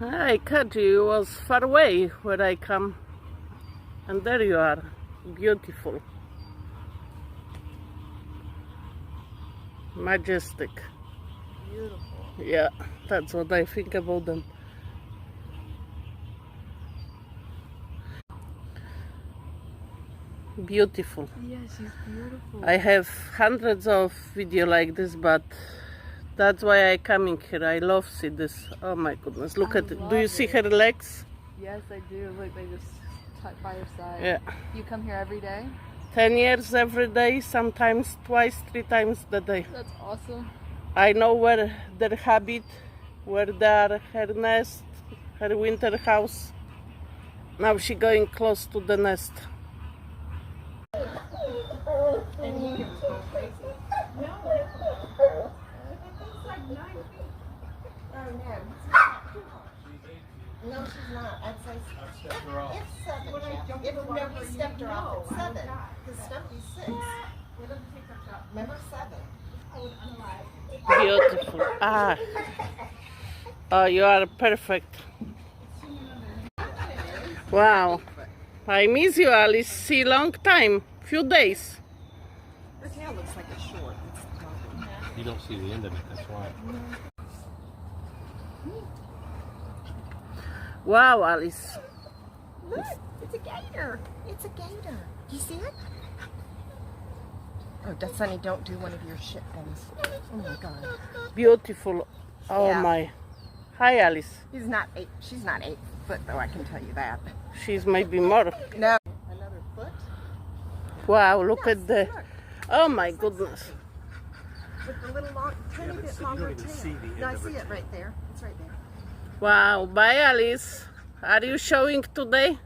I caught you. You was far away where I come. And there you are. Beautiful. Majestic. Beautiful. Yeah, that's what I think about them. Beautiful. Yeah, she's beautiful. I have hundreds of videos like this, but that's why I coming here. I love see this. Oh my goodness, look at it. Do you see her legs? Yes, I do. Look, they just tuck by her side. Yeah. You come here every day? 10 years every day, sometimes twice, 3 times a day. That's awesome. I know where their habit, where they are, her nest, her winter house. Now she going close to the nest. And he can go crazy. No, she's not. I'd say it's 7. If nobody stepped her off, it's 7. Because Stumpy's 6. Remember 7. Beautiful. Ah. Oh, you are perfect. Wow. I miss you, Alice. See, long time. Few days. Her tail looks like a short. You don't see the end of it, that's why. Wow, Alice. Look, it's a gator. It's a gator. Do you see it? Oh, Sonny, don't do one of your shit things. Oh my God. Beautiful. Oh Yeah. my. Hi, Alice. He's not 8. She's not 8 foot though. I can tell you that. She's maybe more. No. Another foot. Wow, look Yes, at the. look. Oh my goodness. With the little long, tiny but bit see, you longer don't even tail. see the end No, I of see it. it right there. It's right there. Wow. Bye, Alice. Are you showing today?